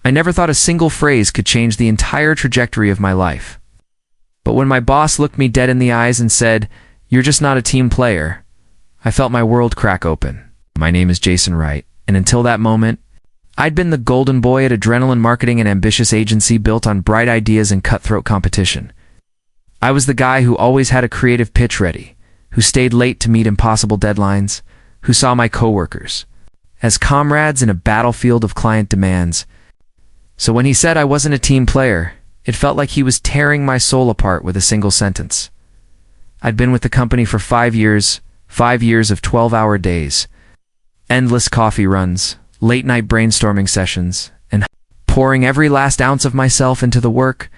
I never thought a single phrase could change the entire trajectory of my life. But when my boss looked me dead in the eyes and said, "You're just not a team player," I felt my world crack open. My name is Jason Wright, and until that moment, I'd been the golden boy at adrenaline marketing, an ambitious agency built on bright ideas and cutthroat competition. I was the guy who always had a creative pitch ready, who stayed late to meet impossible deadlines, who saw my coworkers as comrades in a battlefield of client demands. So when he said I wasn't a team player, it felt like he was tearing my soul apart with a single sentence. I'd been with the company for 5 years of 12-hour days, endless coffee runs, late-night brainstorming sessions, and pouring every last ounce of myself into the work.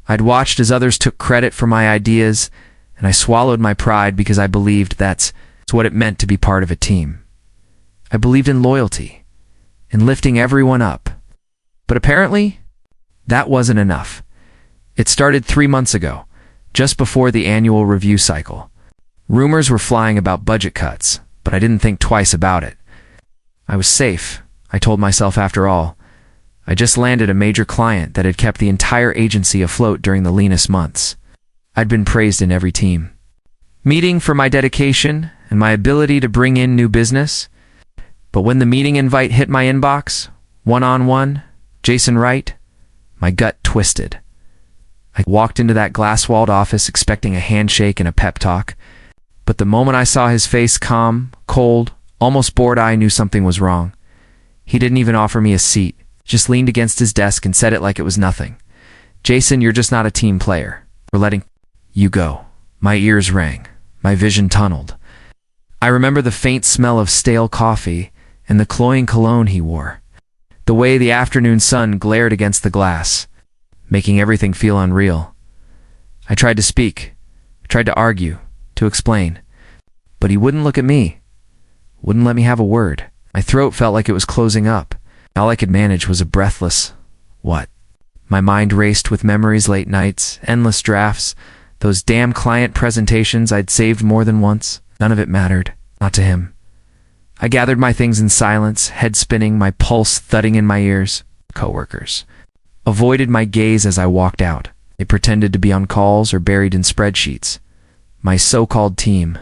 I'd watched as others took credit for my ideas, and I swallowed my pride because I believed that's what it meant to be part of a team. I believed in loyalty, in lifting everyone up. But apparently, that wasn't enough. It started 3 months ago, just before the annual review cycle. Rumors were flying about budget cuts, but I didn't think twice about it. I was safe, I told myself after all. I just landed a major client that had kept the entire agency afloat during the leanest months. I'd been praised in every team meeting for my dedication and my ability to bring in new business. But when the meeting invite hit my inbox, one-on-one, Jason Wright, my gut twisted. I walked into that glass-walled office expecting a handshake and a pep talk, but the moment I saw his face, calm, cold, almost bored, I knew something was wrong. He didn't even offer me a seat, just leaned against his desk and said it like it was nothing. "Jason, you're just not a team player. We're letting you go." My ears rang, my vision tunneled. I remember the faint smell of stale coffee and the cloying cologne he wore, the way the afternoon sun glared against the glass, making everything feel unreal. I tried to speak, tried to argue, to explain, but he wouldn't look at me, wouldn't let me have a word. My throat felt like it was closing up. All I could manage was a breathless, "What?" My mind raced with memories, late nights, endless drafts, those damn client presentations I'd saved more than once. None of it mattered, not to him. I gathered my things in silence, head spinning, my pulse thudding in my ears. Coworkers avoided my gaze as I walked out. They pretended to be on calls or buried in spreadsheets. My so-called team.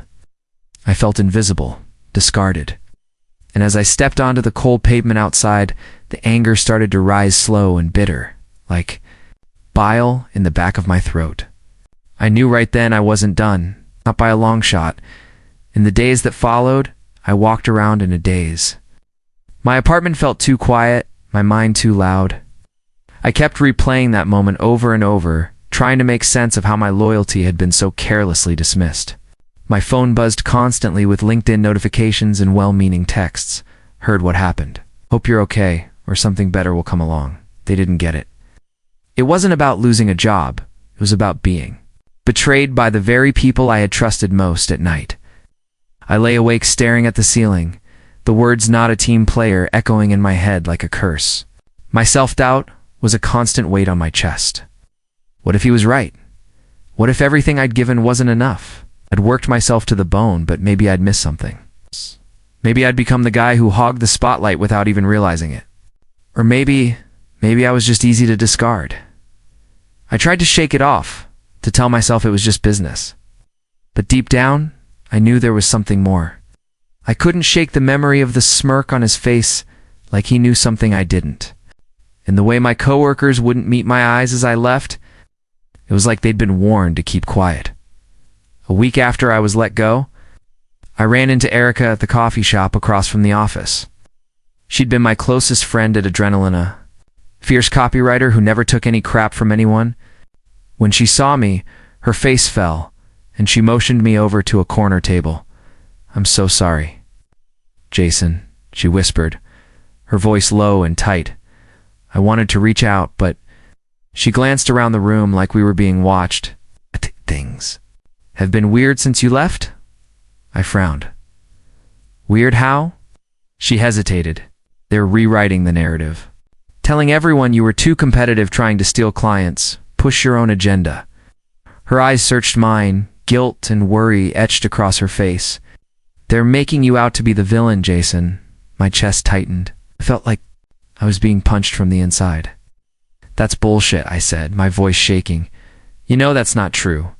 I felt invisible, discarded. And as I stepped onto the cold pavement outside, the anger started to rise slow and bitter, like bile in the back of my throat. I knew right then I wasn't done, not by a long shot. In the days that followed, I walked around in a daze. My apartment felt too quiet, my mind too loud. I kept replaying that moment over and over, trying to make sense of how my loyalty had been so carelessly dismissed. My phone buzzed constantly with LinkedIn notifications and well-meaning texts. "Heard what happened. Hope you're okay, or something better will come along." They didn't get it. It wasn't about losing a job. It was about being betrayed by the very people I had trusted most at night. I lay awake staring at the ceiling, the words "not a team player" echoing in my head like a curse. My self-doubt was a constant weight on my chest. What if he was right? What if everything I'd given wasn't enough? I'd worked myself to the bone, but maybe I'd missed something. Maybe I'd become the guy who hogged the spotlight without even realizing it. Or maybe I was just easy to discard. I tried to shake it off, to tell myself it was just business. But deep down, I knew there was something more. I couldn't shake the memory of the smirk on his face, like he knew something I didn't. And the way my coworkers wouldn't meet my eyes as I left, it was like they'd been warned to keep quiet. A week after I was let go, I ran into Erica at the coffee shop across from the office. She'd been my closest friend at Adrenaline, a fierce copywriter who never took any crap from anyone. When she saw me, her face fell, and she motioned me over to a corner table. "I'm so sorry, Jason," she whispered, her voice low and tight. I wanted to reach out, but she glanced around the room like we were being watched. "Things have been weird since you left?" I frowned. "Weird how?" She hesitated. "They're rewriting the narrative. Telling everyone you were too competitive trying to steal clients, push your own agenda." Her eyes searched mine, guilt and worry etched across her face. "They're making you out to be the villain, Jason." My chest tightened. I I was being punched from the inside. "That's bullshit," I said, my voice shaking. "You know that's not true."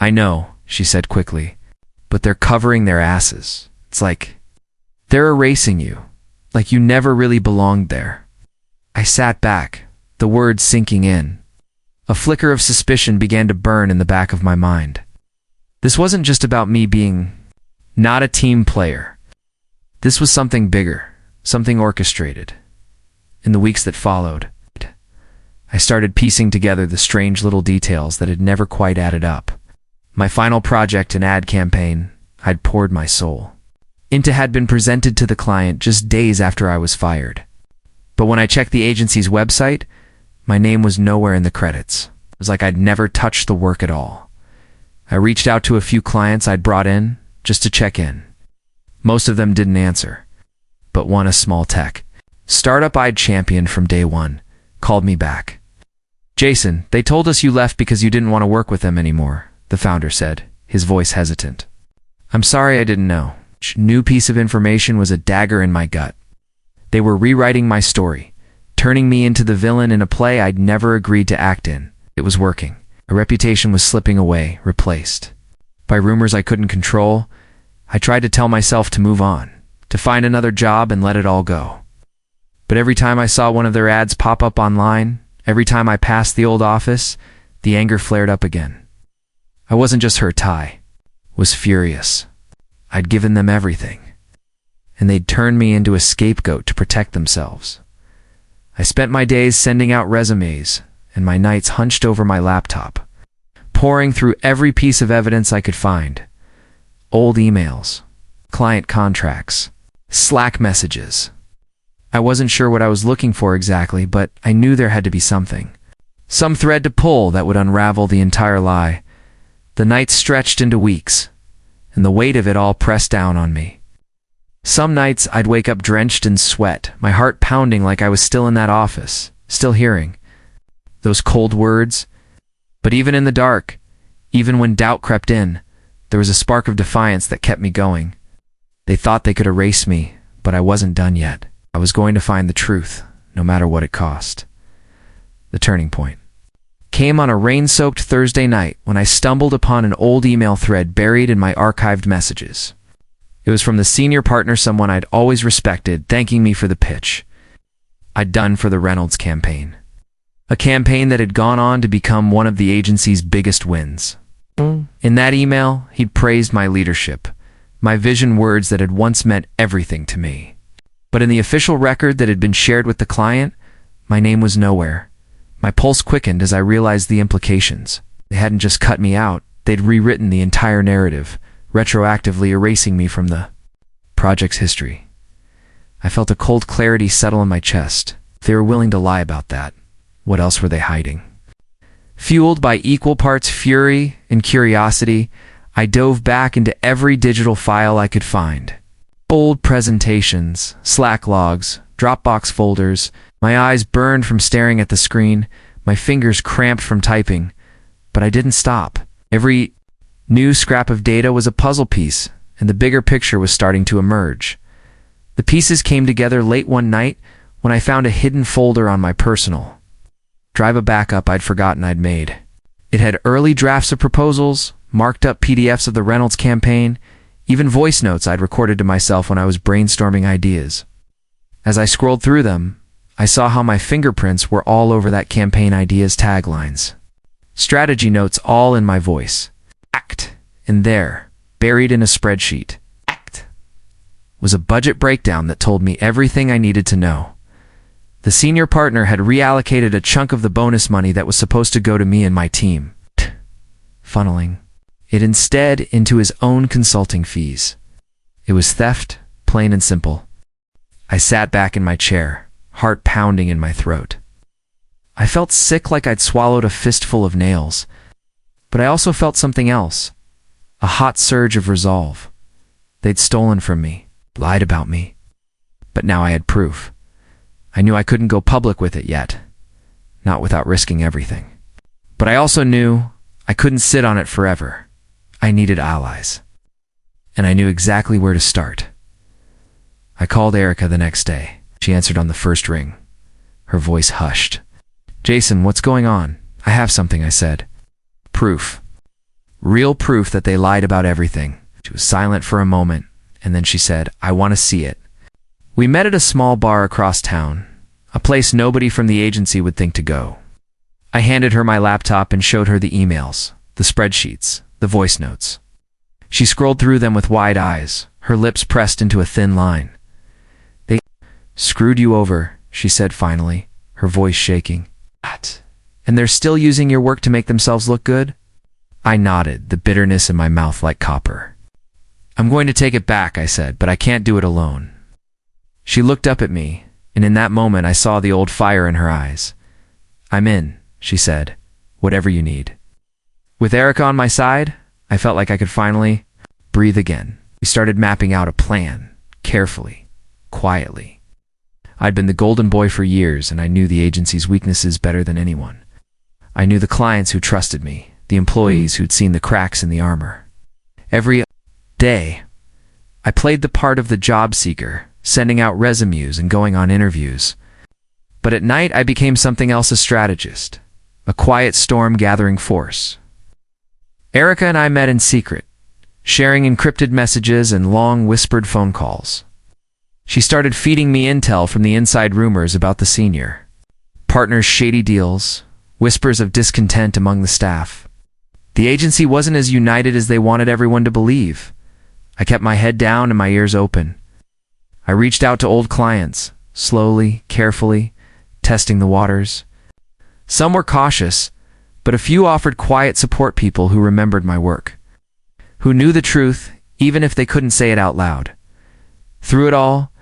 "I know," she said quickly, "but they're covering their asses. It's like they're erasing you, like you never really belonged there." I sat back, the words sinking in. A flicker of suspicion began to burn in the back of my mind. This wasn't just about me being not a team player. This was something bigger, something orchestrated. In the weeks that followed, I started piecing together the strange little details that had never quite added up. My final project, an ad campaign I'd poured my soul into, had been presented to the client just days after I was fired. But when I checked the agency's website, my name was nowhere in the credits. It was like I'd never touched the work at all. I reached out to a few clients I'd brought in just to check in. Most of them didn't answer, but one, a small tech startup I'd championed from day one, called me back. "Jason, they told us you left because you didn't want to work with them anymore," the founder said, his voice hesitant. "I'm sorry, I didn't know." New piece of information was a dagger in my gut. They were rewriting my story, turning me into the villain in a play I'd never agreed to act in. It was working. A reputation was slipping away, replaced by rumors I couldn't control. I tried to tell myself to move on, to find another job and let it all go. But every time I saw one of their ads pop up online, every time I passed the old office, the anger flared up again. I wasn't just hurt, I was furious. I'd given them everything, and they'd turned me into a scapegoat to protect themselves. I spent my days sending out resumes and my nights hunched over my laptop, pouring through every piece of evidence I could find. Old emails, client contracts, Slack messages. I wasn't sure what I was looking for exactly, but I knew there had to be something. Some thread to pull that would unravel the entire lie. The nights stretched into weeks, and the weight of it all pressed down on me. Some nights I'd wake up drenched in sweat, my heart pounding like I was still in that office, still hearing those cold words. But even in the dark, even when doubt crept in, there was a spark of defiance that kept me going. They thought they could erase me, but I wasn't done yet. I was going to find the truth, no matter what it cost. The turning point came on a rain-soaked Thursday night when I stumbled upon an old email thread buried in my archived messages. It was from the senior partner, someone I'd always respected, thanking me for the pitch I'd done for the Reynolds campaign. A campaign that had gone on to become one of the agency's biggest wins. In that email, he'd praised my leadership, my vision, words that had once meant everything to me. But in the official record that had been shared with the client, my name was nowhere. My pulse quickened as I realized the implications. They hadn't just cut me out, they'd rewritten the entire narrative, retroactively erasing me from the project's history. I felt a cold clarity settle in my chest. If they were willing to lie about that, what else were they hiding? Fueled by equal parts fury and curiosity, I dove back into every digital file I could find. Old presentations, Slack logs, Dropbox folders. My eyes burned from staring at the screen, my fingers cramped from typing. But I didn't stop. Every new scrap of data was a puzzle piece, and the bigger picture was starting to emerge. The pieces came together late one night when I found a hidden folder on my personal drive, a backup I'd forgotten I'd made. It had early drafts of proposals, marked up PDFs of the Reynolds campaign, even voice notes I'd recorded to myself when I was brainstorming ideas. As I scrolled through them, I saw how my fingerprints were all over that campaign idea's taglines. Strategy notes all in my voice. Act. And there, buried in a spreadsheet, Act, was a budget breakdown that told me everything I needed to know. The senior partner had reallocated a chunk of the bonus money that was supposed to go to me and my team, funneling it instead into his own consulting fees. It was theft, plain and simple. I sat back in my chair, heart pounding in my throat. I felt sick, like I'd swallowed a fistful of nails. But I also felt something else, a hot surge of resolve. They'd stolen from me, lied about me. But now I had proof. I knew I couldn't go public with it yet, not without risking everything. But I also knew I couldn't sit on it forever. I needed allies. And I knew exactly where to start. I called Erica the next day. She answered on the first ring. Her voice hushed. Jason, what's going on? I have something, I said. Proof. Real proof that they lied about everything. She was silent for a moment, and then she said, I want to see it. We met at a small bar across town, a place nobody from the agency would think to go. I handed her my laptop and showed her the emails, the spreadsheets, the voice notes. She scrolled through them with wide eyes, her lips pressed into a thin line. They screwed you over, she said finally, her voice shaking. What? And they're still using your work to make themselves look good? I nodded, the bitterness in my mouth like copper. I'm going to take it back, I said, but I can't do it alone. She looked up at me, and in that moment I saw the old fire in her eyes. I'm in, she said, whatever you need. With Erica on my side, I felt like I could finally breathe again. We started mapping out a plan, carefully, quietly. I'd been the golden boy for years, and I knew the agency's weaknesses better than anyone. I knew the clients who trusted me, the employees who'd seen the cracks in the armor. Every day, I played the part of the job seeker, sending out resumes and going on interviews. But at night, I became something else, a strategist, a quiet storm gathering force. Erica and I met in secret, sharing encrypted messages and long whispered phone calls. She started feeding me intel from the inside rumors about the senior. Partners' shady deals, whispers of discontent among the staff. The agency wasn't as united as they wanted everyone to believe. I kept my head down and my ears open. I reached out to old clients, slowly, carefully, testing the waters. Some were cautious, but a few offered quiet support, people who remembered my work, who knew the truth even if they couldn't say it out loud. Through it all,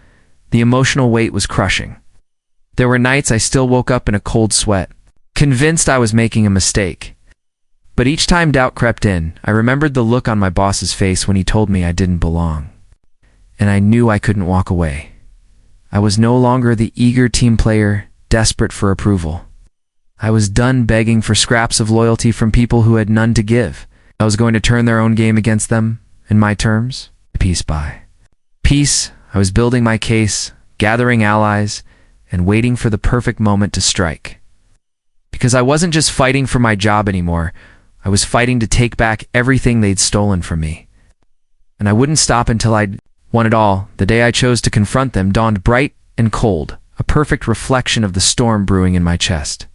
the emotional weight was crushing. There were nights I still woke up in a cold sweat, convinced I was making a mistake. But each time doubt crept in, I remembered the look on my boss's face when he told me I didn't belong. And I knew I couldn't walk away. I was no longer the eager team player, desperate for approval. I was done begging for scraps of loyalty from people who had none to give. I was going to turn their own game against them, in my terms, piece by piece. I was building my case, gathering allies, and waiting for the perfect moment to strike. Because I wasn't just fighting for my job anymore, I was fighting to take back everything they'd stolen from me. And I wouldn't stop until I'd won it all. The day I chose to confront them dawned bright and cold, a perfect reflection of the storm brewing in my chest.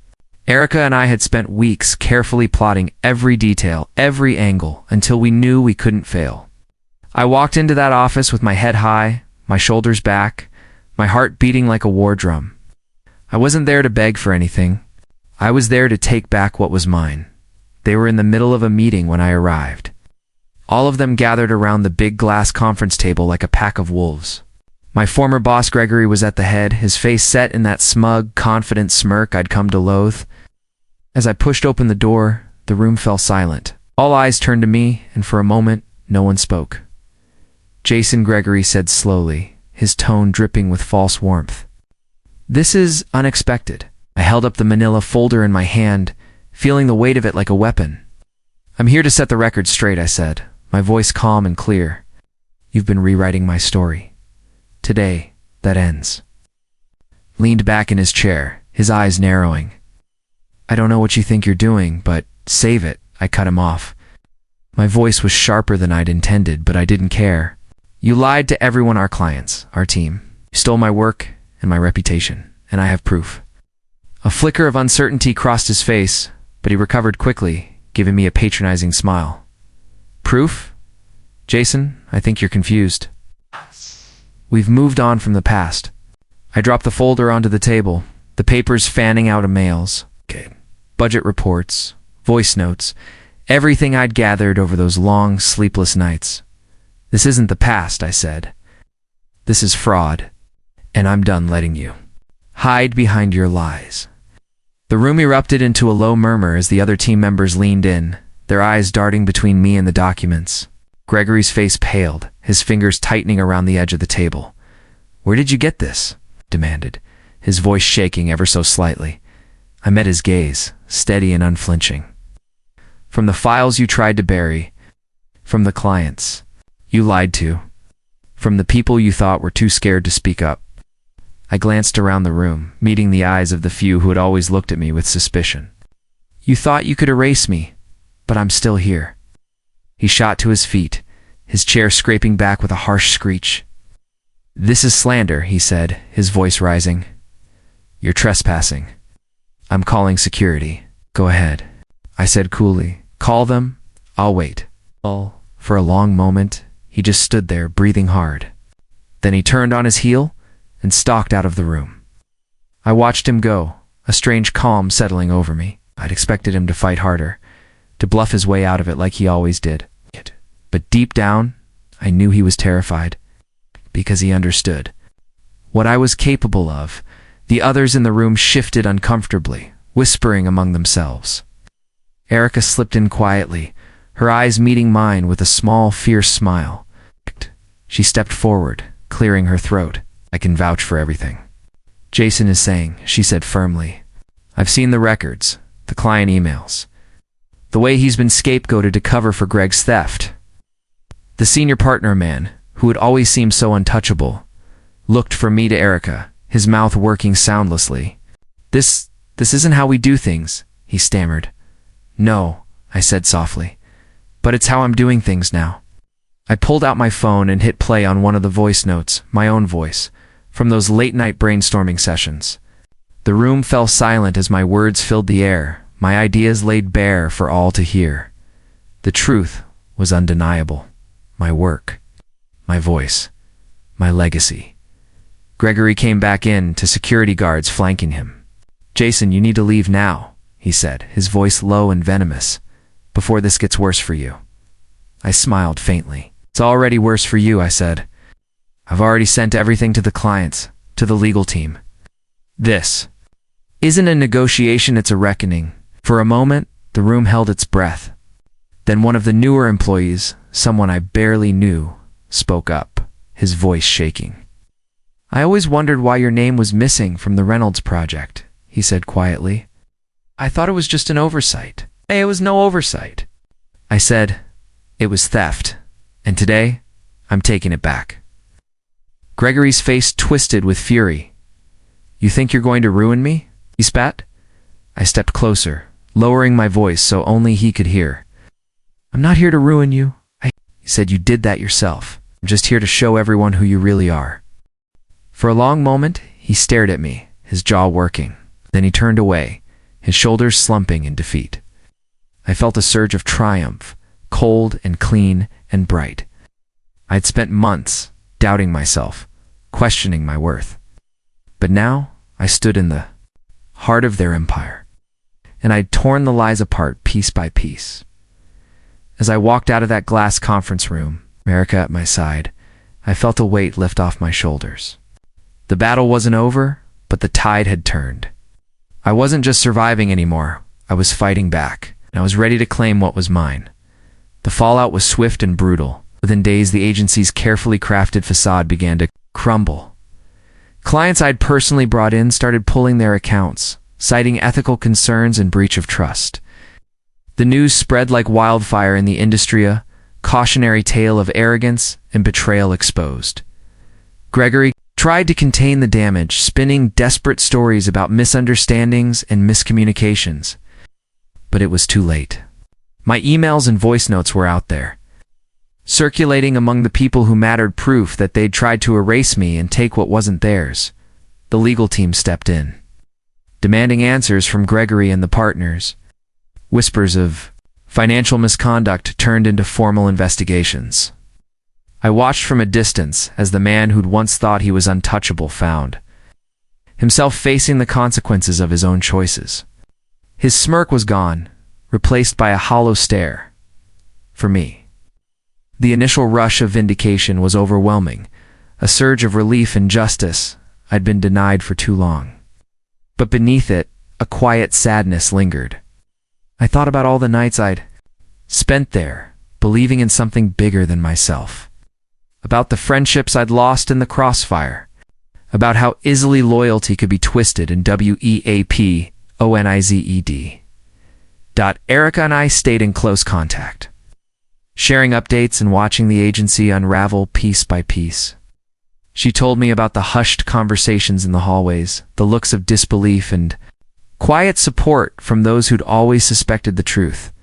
Erica and I had spent weeks carefully plotting every detail, every angle, until we knew we couldn't fail. I walked into that office with my head high, my shoulders back, my heart beating like a war drum. I wasn't there to beg for anything. I was there to take back what was mine. They were in the middle of a meeting when I arrived. All of them gathered around the big glass conference table like a pack of wolves. My former boss Gregory was at the head, his face set in that smug, confident smirk I'd come to loathe. As I pushed open the door, the room fell silent. All eyes turned to me, and for a moment, no one spoke. Jason, Gregory said slowly, his tone dripping with false warmth. This is unexpected. I held up the manila folder in my hand, feeling the weight of it like a weapon. I'm here to set the record straight, I said, my voice calm and clear. You've been rewriting my story. Today, that ends. Leaned back in his chair, his eyes narrowing. I don't know what you think you're doing, but save it, I cut him off. My voice was sharper than I'd intended, but I didn't care. You lied to everyone, our clients, our team. You stole my work and my reputation, and I have proof. A flicker of uncertainty crossed his face, but he recovered quickly, giving me a patronizing smile. Proof? Jason, I think you're confused. We've moved on from the past. I dropped the folder onto the table, the papers fanning out of mails. Budget reports, voice notes, everything I'd gathered over those long, sleepless nights. This isn't the past, I said. This is fraud, and I'm done letting you hide behind your lies. The room erupted into a low murmur as the other team members leaned in, their eyes darting between me and the documents. Gregory's face paled, his fingers tightening around the edge of the table. Where did you get this? Demanded, his voice shaking ever so slightly. I met his gaze, steady and unflinching. From the files you tried to bury, from the clients you lied to, from the people you thought were too scared to speak up. I glanced around the room, meeting the eyes of the few who had always looked at me with suspicion. You thought you could erase me, but I'm still here. He shot to his feet, his chair scraping back with a harsh screech. This is slander, he said, his voice rising. You're trespassing. I'm calling security. Go ahead, I said coolly. Call them. I'll wait. For a long moment, he just stood there, breathing hard. Then he turned on his heel and stalked out of the room. I watched him go, a strange calm settling over me. I'd expected him to fight harder, to bluff his way out of it like he always did. But deep down, I knew he was terrified, because he understood. What I was capable of. The others in the room shifted uncomfortably, whispering among themselves. Erica slipped in quietly, her eyes meeting mine with a small, fierce smile. She stepped forward, clearing her throat. I can vouch for everything. Jason is saying, she said firmly. I've seen the records, the client emails. The way he's been scapegoated to cover for Greg's theft. The senior partner man, who had always seemed so untouchable, looked from me to Erica, his mouth working soundlessly. This isn't how we do things, he stammered. No, I said softly, but it's how I'm doing things now. I pulled out my phone and hit play on one of the voice notes, my own voice, from those late-night brainstorming sessions. The room fell silent as my words filled the air, my ideas laid bare for all to hear. The truth was undeniable. My work, my voice, my legacy. Gregory came back in to security guards flanking him. Jason, you need to leave now, he said, his voice low and venomous, before this gets worse for you. I smiled faintly. It's already worse for you, I said. I've already sent everything to the clients, to the legal team. This isn't a negotiation, it's a reckoning. For a moment, the room held its breath. Then one of the newer employees, someone I barely knew, spoke up, his voice shaking. I always wondered why your name was missing from the Reynolds project, he said quietly. I thought it was just an oversight. Hey, it was no oversight. I said, it was theft, and today, I'm taking it back. Gregory's face twisted with fury. You think you're going to ruin me? He spat. I stepped closer, lowering my voice so only he could hear. I'm not here to ruin you. He said, you did that yourself. I'm just here to show everyone who you really are. For a long moment, he stared at me, his jaw working. Then he turned away, his shoulders slumping in defeat. I felt a surge of triumph, cold and clean and bright. I'd spent months doubting myself, questioning my worth. But now, I stood in the heart of their empire, and I'd torn the lies apart piece by piece. As I walked out of that glass conference room, Erica at my side, I felt a weight lift off my shoulders. The battle wasn't over, but the tide had turned. I wasn't just surviving anymore, I was fighting back, and I was ready to claim what was mine. The fallout was swift and brutal. Within days, the agency's carefully crafted facade began to crumble. Clients I'd personally brought in started pulling their accounts, citing ethical concerns and breach of trust. The news spread like wildfire in the industry, a cautionary tale of arrogance and betrayal exposed. Gregory tried to contain the damage, spinning desperate stories about misunderstandings and miscommunications. But it was too late. My emails and voice notes were out there, circulating among the people who mattered, proof that they'd tried to erase me and take what wasn't theirs. The legal team stepped in, demanding answers from Gregory and the partners. Whispers of financial misconduct turned into formal investigations. I watched from a distance as the man who'd once thought he was untouchable found himself facing the consequences of his own choices. His smirk was gone, replaced by a hollow stare. For me, the initial rush of vindication was overwhelming, a surge of relief and justice I'd been denied for too long. But beneath it, a quiet sadness lingered. I thought about all the nights I'd spent there, believing in something bigger than myself. About the friendships I'd lost in the crossfire. About how easily loyalty could be twisted in WEAPONIZED. Erica and I stayed in close contact, sharing updates and watching the agency unravel piece by piece. She told me about the hushed conversations in the hallways, the looks of disbelief and quiet support from those who'd always suspected the truth.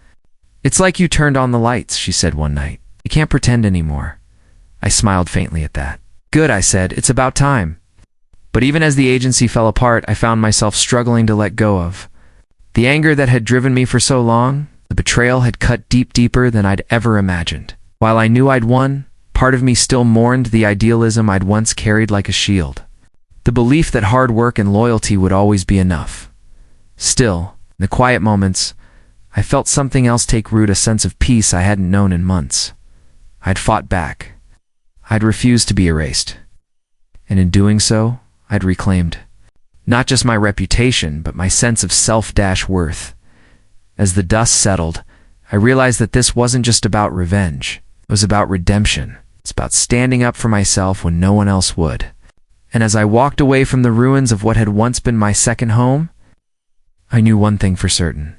"It's like you turned on the lights," she said one night. "You can't pretend anymore." I smiled faintly at that. "Good," I said. "It's about time." But even as the agency fell apart, I found myself struggling to let go of the anger that had driven me for so long. The betrayal had cut deeper than I'd ever imagined. While I knew I'd won, part of me still mourned the idealism I'd once carried like a shield. The belief that hard work and loyalty would always be enough. Still, in the quiet moments, I felt something else take root, a sense of peace I hadn't known in months. I'd fought back. I'd refused to be erased. And in doing so, I'd reclaimed not just my reputation, but my sense of self-worth. As the dust settled, I realized that this wasn't just about revenge. It was about redemption. It's about standing up for myself when no one else would. And as I walked away from the ruins of what had once been my second home, I knew one thing for certain.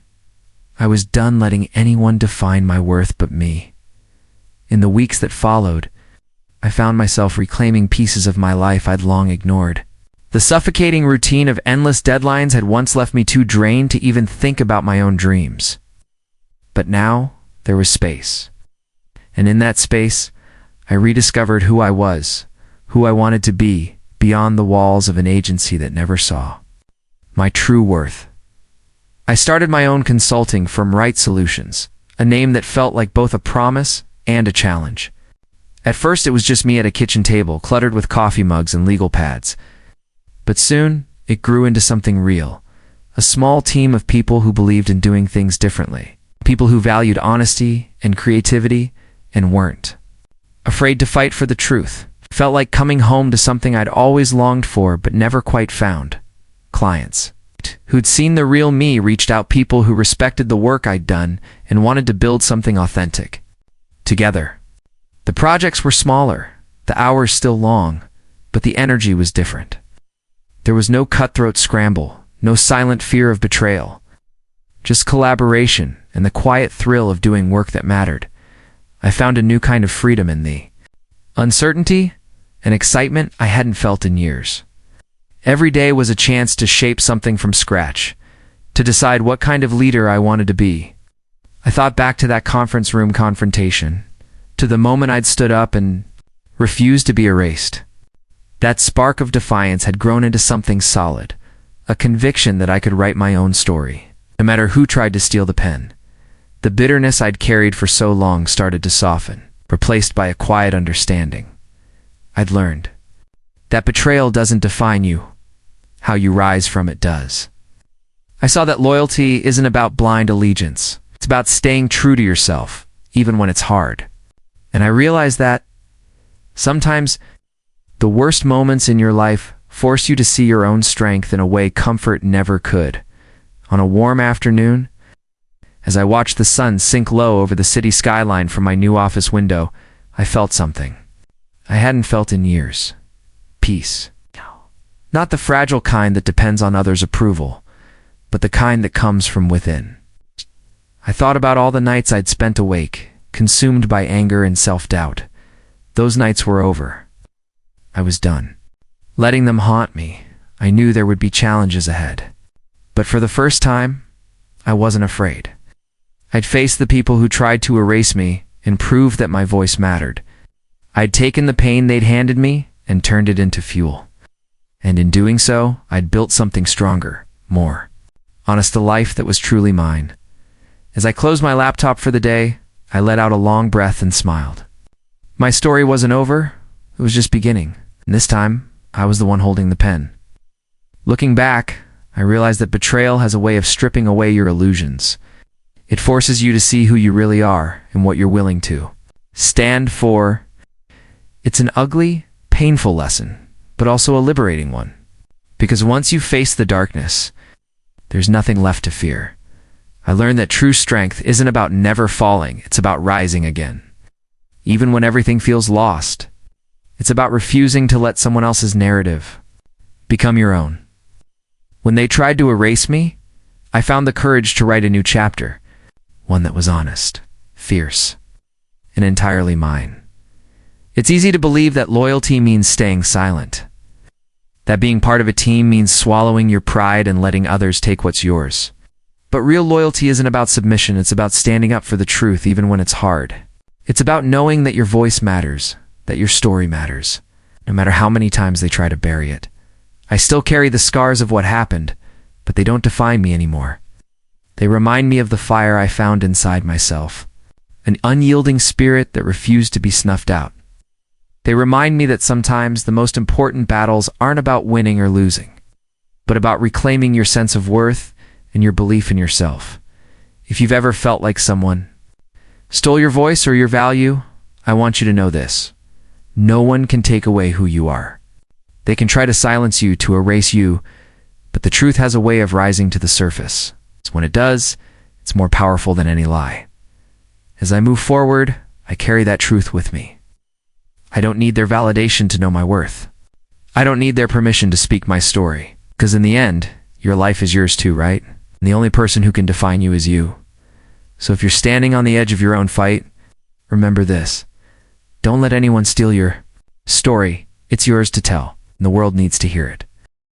I was done letting anyone define my worth but me. In the weeks that followed, I found myself reclaiming pieces of my life I'd long ignored. The suffocating routine of endless deadlines had once left me too drained to even think about my own dreams. But now, there was space. And in that space, I rediscovered who I was, who I wanted to be, beyond the walls of an agency that never saw my true worth. I started my own consulting firm, Right Solutions, a name that felt like both a promise and a challenge. At first, it was just me at a kitchen table, cluttered with coffee mugs and legal pads. But soon, it grew into something real. A small team of people who believed in doing things differently. People who valued honesty and creativity and weren't afraid to fight for the truth. Felt like coming home to something I'd always longed for but never quite found. Clients who'd seen the real me reached out, people who respected the work I'd done and wanted to build something authentic together. The projects were smaller, the hours still long, but the energy was different. There was no cutthroat scramble, no silent fear of betrayal. Just collaboration and the quiet thrill of doing work that mattered. I found a new kind of freedom in the uncertainty and excitement I hadn't felt in years. Every day was a chance to shape something from scratch, to decide what kind of leader I wanted to be. I thought back to that conference room confrontation, to the moment I'd stood up and refused to be erased. That spark of defiance had grown into something solid, a conviction that I could write my own story, no matter who tried to steal the pen. The bitterness I'd carried for so long started to soften, replaced by a quiet understanding. I'd learned that betrayal doesn't define you. How you rise from it does. I saw that loyalty isn't about blind allegiance. It's about staying true to yourself, even when it's hard. And I realized that sometimes the worst moments in your life force you to see your own strength in a way comfort never could. On a warm afternoon, as I watched the sun sink low over the city skyline from my new office window, I felt something I hadn't felt in years. Peace. Not the fragile kind that depends on others' approval, but the kind that comes from within. I thought about all the nights I'd spent awake, consumed by anger and self-doubt. Those nights were over. I was done letting them haunt me. I knew there would be challenges ahead. But for the first time, I wasn't afraid. I'd faced the people who tried to erase me and prove that my voice mattered. I'd taken the pain they'd handed me and turned it into fuel. And in doing so, I'd built something stronger, more honest, a life that was truly mine. As I closed my laptop for the day, I let out a long breath and smiled. My story wasn't over, it was just beginning. And this time, I was the one holding the pen. Looking back, I realized that betrayal has a way of stripping away your illusions. It forces you to see who you really are and what you're willing to stand for. It's an ugly, painful lesson, but also a liberating one. Because once you face the darkness, there's nothing left to fear. I learned that true strength isn't about never falling, it's about rising again. Even when everything feels lost, it's about refusing to let someone else's narrative become your own. When they tried to erase me, I found the courage to write a new chapter, one that was honest, fierce, and entirely mine. It's easy to believe that loyalty means staying silent, that being part of a team means swallowing your pride and letting others take what's yours. But real loyalty isn't about submission, it's about standing up for the truth even when it's hard. It's about knowing that your voice matters, that your story matters, no matter how many times they try to bury it. I still carry the scars of what happened, but they don't define me anymore. They remind me of the fire I found inside myself, an unyielding spirit that refused to be snuffed out. They remind me that sometimes the most important battles aren't about winning or losing, but about reclaiming your sense of worth and your belief in yourself. If you've ever felt like someone stole your voice or your value, I want you to know this. No one can take away who you are. They can try to silence you, to erase you, but the truth has a way of rising to the surface. When it does, it's more powerful than any lie. As I move forward, I carry that truth with me. I don't need their validation to know my worth. I don't need their permission to speak my story, because in the end, your life is yours too, right? And the only person who can define you is you. So if you're standing on the edge of your own fight, remember this. Don't let anyone steal your story. It's yours to tell, and the world needs to hear it.